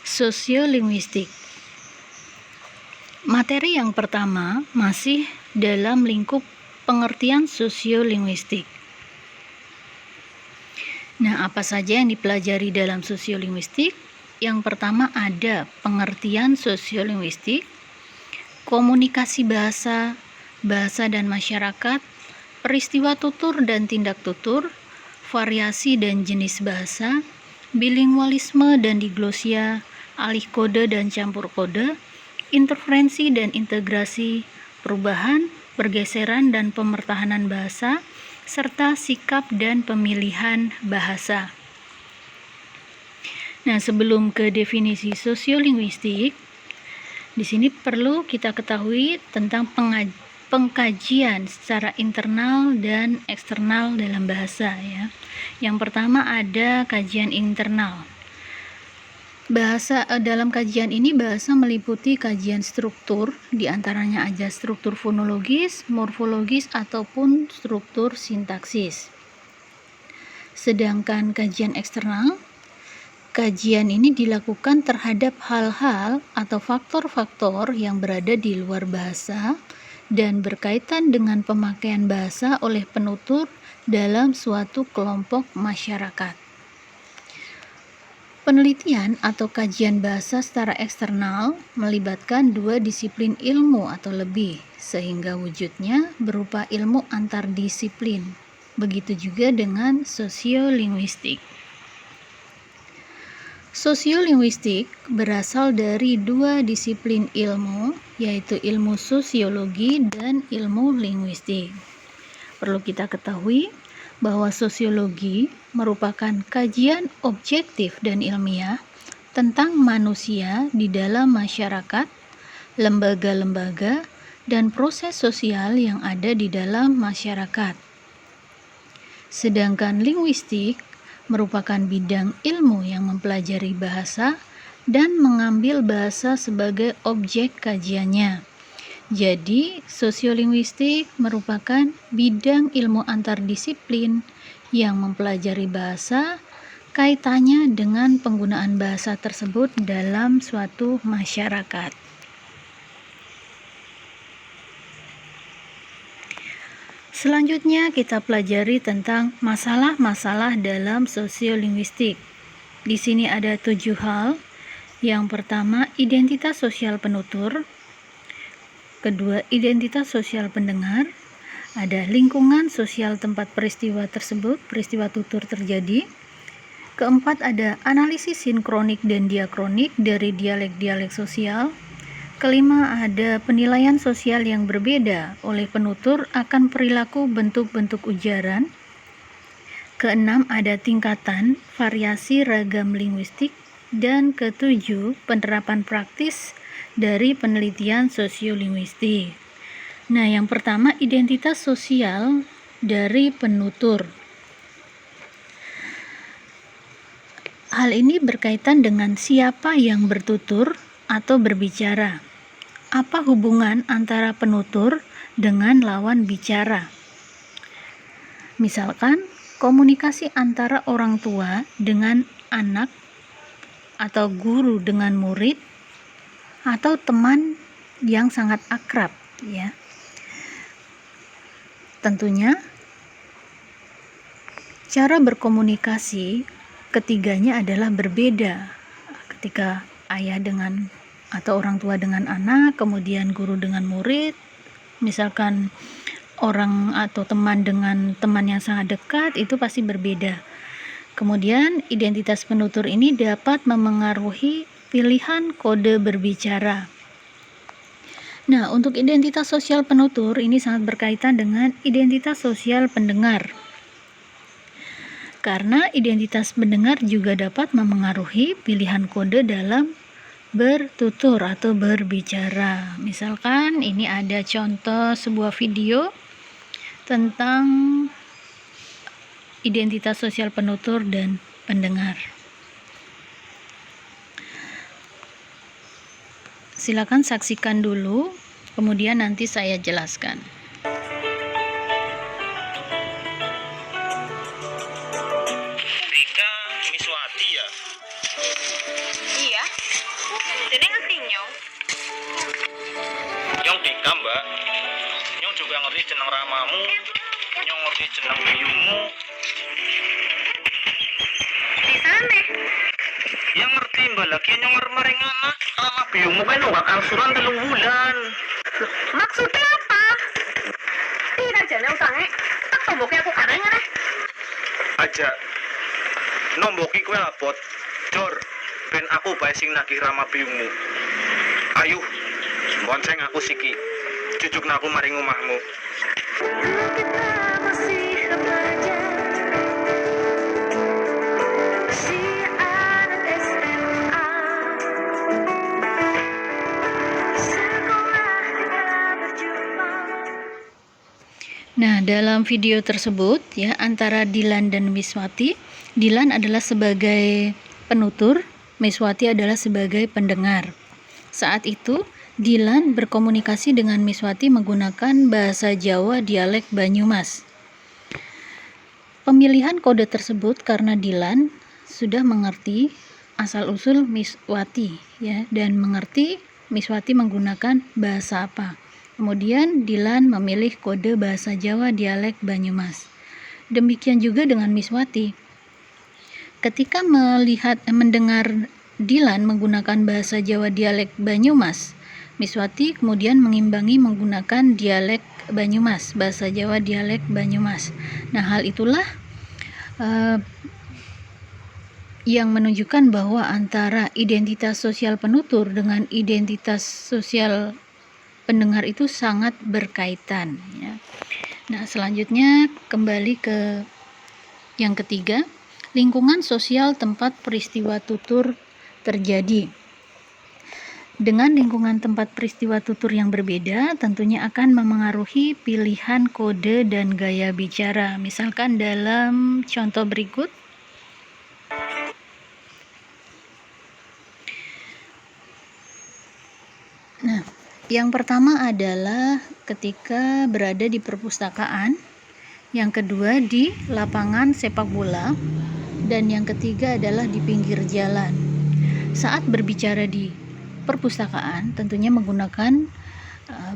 Sosiolinguistik. Materi yang pertama masih dalam lingkup pengertian sosiolinguistik. Nah, apa saja yang dipelajari dalam sosiolinguistik? Yang pertama ada pengertian sosiolinguistik, komunikasi bahasa, bahasa dan masyarakat, peristiwa tutur dan tindak tutur, variasi dan jenis bahasa, bilingualisme dan diglosia, alih kode dan campur kode, interferensi dan integrasi, perubahan, pergeseran dan pemertahanan bahasa, serta sikap dan pemilihan bahasa. Nah, sebelum ke definisi sosiolinguistik, di sini perlu kita ketahui tentang pengkajian secara internal dan eksternal dalam bahasa ya. Yang pertama ada kajian internal. Dalam kajian ini bahasa meliputi kajian struktur, diantaranya ada struktur fonologis, morfologis, ataupun struktur sintaksis. Sedangkan kajian eksternal, kajian ini dilakukan terhadap hal-hal atau faktor-faktor yang berada di luar bahasa dan berkaitan dengan pemakaian bahasa oleh penutur dalam suatu kelompok masyarakat. Penelitian atau kajian bahasa secara eksternal melibatkan dua disiplin ilmu atau lebih, sehingga wujudnya berupa ilmu antardisiplin. Begitu juga dengan sosiolinguistik. Sosiolinguistik berasal dari dua disiplin ilmu, yaitu ilmu sosiologi dan ilmu linguistik. Perlu kita ketahui bahwa sosiologi merupakan kajian objektif dan ilmiah tentang manusia di dalam masyarakat, lembaga-lembaga, dan proses sosial yang ada di dalam masyarakat. Sedangkan linguistik merupakan bidang ilmu yang mempelajari bahasa dan mengambil bahasa sebagai objek kajiannya. Jadi, sosiolinguistik merupakan bidang ilmu antardisiplin yang mempelajari bahasa, kaitannya dengan penggunaan bahasa tersebut dalam suatu masyarakat. Selanjutnya kita pelajari tentang masalah-masalah dalam sosiolinguistik. Di sini ada 7 hal. Yang pertama, identitas sosial penutur. Kedua, identitas sosial pendengar. Ada lingkungan sosial tempat peristiwa tersebut, peristiwa tutur terjadi. Keempat, ada analisis sinkronik dan diakronik dari dialek-dialek sosial. Kelima, ada penilaian sosial yang berbeda oleh penutur akan perilaku bentuk-bentuk ujaran. Keenam, ada tingkatan variasi ragam linguistik. Dan ketujuh, penerapan praktis dari penelitian sosiolinguistik. Nah, yang pertama identitas sosial dari penutur. Hal ini berkaitan dengan siapa yang bertutur atau berbicara. Apa hubungan antara penutur dengan lawan bicara? Misalkan, komunikasi antara orang tua dengan anak atau guru dengan murid atau teman yang sangat akrab ya. Tentunya cara berkomunikasi ketiganya adalah berbeda. Ketika ayah dengan atau orang tua dengan anak, kemudian guru dengan murid, misalkan orang atau teman dengan teman yang sangat dekat, itu pasti berbeda. Kemudian identitas penutur ini dapat memengaruhi pilihan kode berbicara. Nah, untuk identitas sosial penutur ini sangat berkaitan dengan identitas sosial pendengar. Karena identitas pendengar juga dapat memengaruhi pilihan kode dalam bertutur atau berbicara. Misalkan ini ada contoh sebuah video tentang identitas sosial penutur dan pendengar. Silakan saksikan dulu, kemudian nanti saya jelaskan. Rika Miswati ya? Iya. yang ngerti jeneng ramamu, nyong ngerti jeneng biyumu. Di sana. Yang ngerti mbak lagi nyong maring anak rama biyumu kan nunggak angsuran 3 bulan. Maksudnya apa? Tidak jane utangnya. Tak tomboke aku kareng neh. Aja nomboki kowe abot jor ben aku bae sing nagih rama biyumu. Ayo bonceng aku siki jujukna aku maring omahmu. Kita masih remaja. Si anak SMA. Sekolah kita berjumpa. Nah, dalam video tersebut ya antara Dilan dan Miswati, Dilan adalah sebagai penutur, Miswati adalah sebagai pendengar. Saat itu Dilan berkomunikasi dengan Miswati menggunakan bahasa Jawa dialek Banyumas. Pemilihan kode tersebut karena Dilan sudah mengerti asal-usul Miswati ya dan mengerti Miswati menggunakan bahasa apa. Kemudian Dilan memilih kode bahasa Jawa dialek Banyumas. Demikian juga dengan Miswati. Ketika mendengar Dilan menggunakan bahasa Jawa dialek Banyumas, Miswati kemudian mengimbangi menggunakan dialek Banyumas, bahasa Jawa dialek Banyumas. Nah, hal itulah yang menunjukkan bahwa antara identitas sosial penutur dengan identitas sosial pendengar itu sangat berkaitan ya. Nah, selanjutnya kembali ke yang ketiga, lingkungan sosial tempat peristiwa tutur terjadi. Dengan lingkungan tempat peristiwa tutur yang berbeda, tentunya akan memengaruhi pilihan kode dan gaya bicara. Misalkan dalam contoh berikut, nah, yang pertama adalah ketika berada di perpustakaan, yang kedua di lapangan sepak bola, dan yang ketiga adalah di pinggir jalan. Saat berbicara di perpustakaan, tentunya menggunakan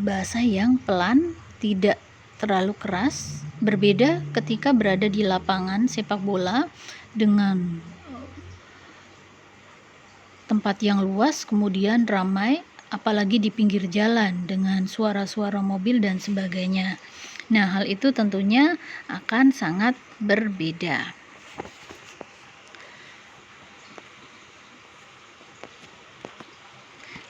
bahasa yang pelan, tidak terlalu keras. Berbeda ketika berada di lapangan sepak bola dengan tempat yang luas, kemudian ramai, apalagi di pinggir jalan dengan suara-suara mobil dan sebagainya. Nah, hal itu tentunya akan sangat berbeda.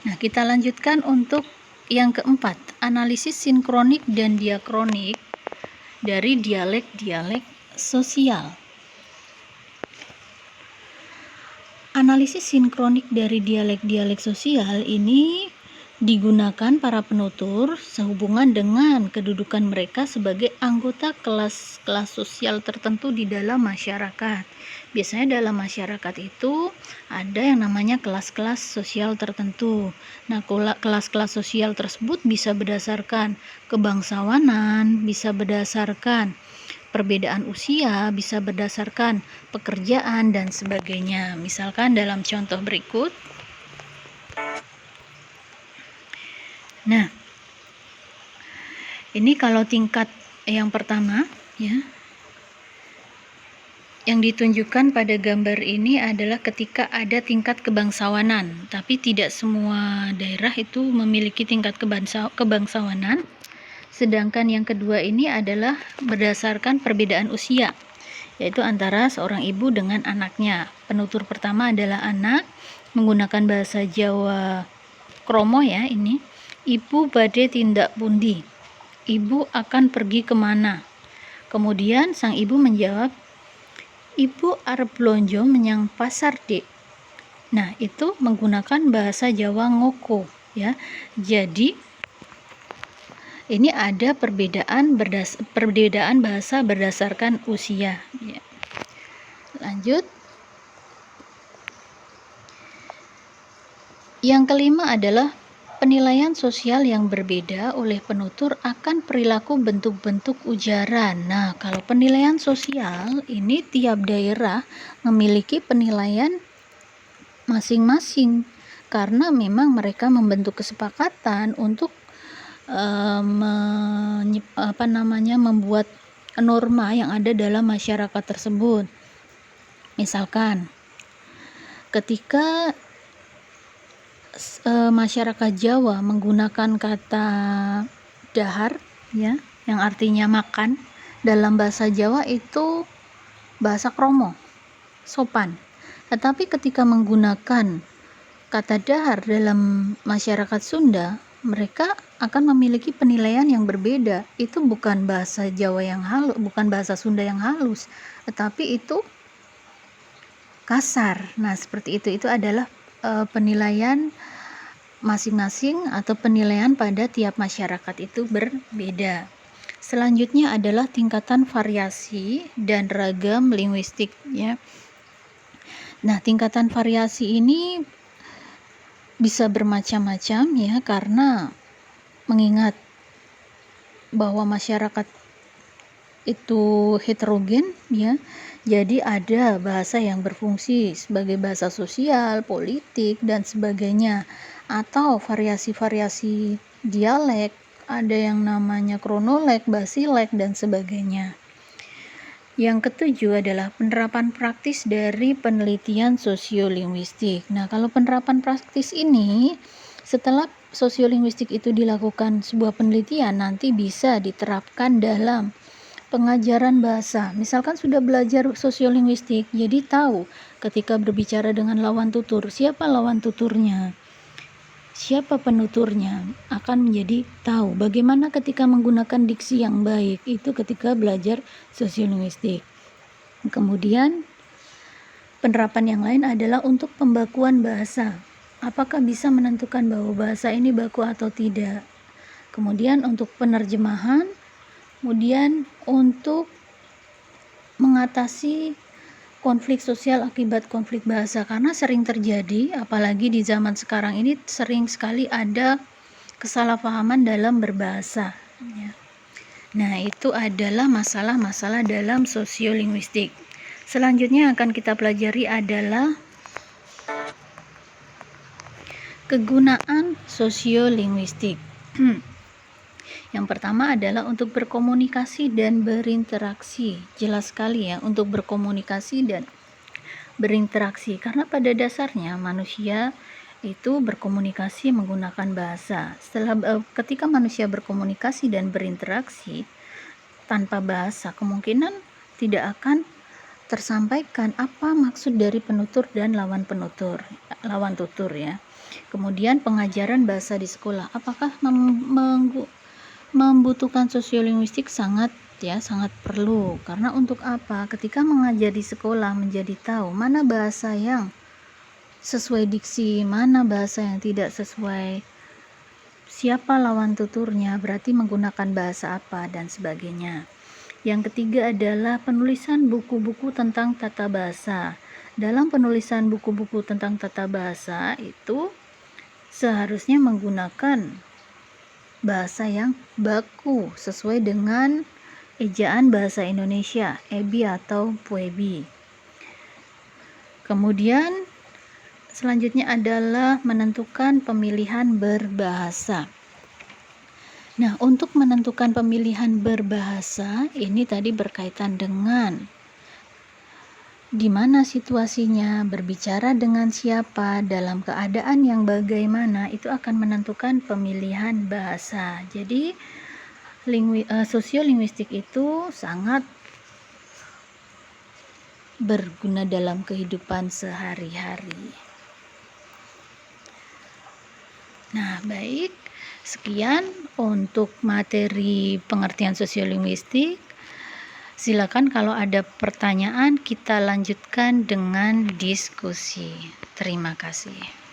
Nah, kita lanjutkan untuk yang keempat, analisis sinkronik dan diakronik dari dialek-dialek sosial. Analisis sinkronik dari dialek-dialek sosial ini digunakan para penutur sehubungan dengan kedudukan mereka sebagai anggota kelas-kelas sosial tertentu di dalam masyarakat. Biasanya dalam masyarakat itu ada yang namanya kelas-kelas sosial tertentu. Nah, kelas-kelas sosial tersebut bisa berdasarkan kebangsawanan, bisa berdasarkan perbedaan usia, bisa berdasarkan pekerjaan dan sebagainya. Misalkan dalam contoh berikut. Nah, ini kalau tingkat yang pertama ya. Yang ditunjukkan pada gambar ini adalah ketika ada tingkat kebangsawanan, tapi tidak semua daerah itu memiliki tingkat kebangsawanan. Sedangkan yang kedua ini adalah berdasarkan perbedaan usia, yaitu antara seorang ibu dengan anaknya. Penutur pertama adalah anak, menggunakan bahasa Jawa kromo ya ini. Ibu badhe tindak pundi? Ibu akan pergi kemana? Kemudian sang ibu menjawab, ibu arep blonjo menyang pasar dek. Nah, itu menggunakan bahasa Jawa ngoko ya. Jadi ini ada perbedaan bahasa berdasarkan usia ya. Lanjut. Yang kelima adalah penilaian sosial yang berbeda oleh penutur akan perilaku bentuk-bentuk ujaran. Nah, kalau penilaian sosial ini tiap daerah memiliki penilaian masing-masing karena memang mereka membentuk kesepakatan untuk membuat norma yang ada dalam masyarakat tersebut. Misalkan ketika masyarakat Jawa menggunakan kata dahar ya, yang artinya makan, dalam bahasa Jawa itu bahasa kromo, sopan. Tetapi ketika menggunakan kata dahar dalam masyarakat Sunda, mereka akan memiliki penilaian yang berbeda. Itu bukan bahasa Jawa yang halus, bukan bahasa Sunda yang halus, tetapi itu kasar. Nah, seperti itu. Itu adalah penilaian masing-masing atau penilaian pada tiap masyarakat itu berbeda. Selanjutnya adalah tingkatan variasi dan ragam linguistik ya. Nah, tingkatan variasi ini bisa bermacam-macam ya, karena mengingat bahwa masyarakat itu heterogen ya. Jadi ada bahasa yang berfungsi sebagai bahasa sosial, politik dan sebagainya, atau variasi-variasi dialek, ada yang namanya kronolek, basilek dan sebagainya. Yang ketujuh adalah penerapan praktis dari penelitian sosiolinguistik. Nah, kalau penerapan praktis ini setelah sosiolinguistik itu dilakukan sebuah penelitian, nanti bisa diterapkan dalam pengajaran bahasa. Misalkan sudah belajar sosiolinguistik, jadi tahu ketika berbicara dengan lawan tutur, siapa lawan tuturnya, siapa penuturnya, akan menjadi tahu bagaimana ketika menggunakan diksi yang baik, itu ketika belajar sosiolinguistik. Kemudian penerapan yang lain adalah untuk pembakuan bahasa. Apakah bisa menentukan bahwa bahasa ini baku atau tidak? Kemudian untuk penerjemahan, kemudian untuk mengatasi konflik sosial akibat konflik bahasa, karena sering terjadi, apalagi di zaman sekarang ini sering sekali ada kesalahpahaman dalam berbahasa ya. Nah, itu adalah masalah-masalah dalam sosiolinguistik. Selanjutnya akan kita pelajari adalah kegunaan sosiolinguistik. Yang pertama adalah untuk berkomunikasi dan berinteraksi. Jelas sekali ya, untuk berkomunikasi dan berinteraksi, karena pada dasarnya manusia itu berkomunikasi menggunakan bahasa. Ketika manusia berkomunikasi dan berinteraksi tanpa bahasa, kemungkinan tidak akan tersampaikan apa maksud dari penutur dan lawan tutur ya. Kemudian pengajaran bahasa di sekolah, apakah membutuhkan sosiolinguistik? Sangat perlu. Karena untuk apa? Ketika mengajar di sekolah, menjadi tahu mana bahasa yang sesuai diksi, mana bahasa yang tidak sesuai, siapa lawan tuturnya, berarti menggunakan bahasa apa dan sebagainya. Yang ketiga adalah penulisan buku-buku tentang tata bahasa. Dalam penulisan buku-buku tentang tata bahasa itu seharusnya menggunakan bahasa yang baku sesuai dengan ejaan bahasa Indonesia, EBI atau PUEBI. Kemudian selanjutnya adalah menentukan pemilihan berbahasa. Nah, untuk menentukan pemilihan berbahasa ini tadi berkaitan dengan di mana situasinya, berbicara dengan siapa, dalam keadaan yang bagaimana, itu akan menentukan pemilihan bahasa. Jadi sosiolinguistik itu sangat berguna dalam kehidupan sehari-hari. Nah, baik, sekian untuk materi pengertian sosiolinguistik. Silakan kalau ada pertanyaan kita lanjutkan dengan diskusi. Terima kasih.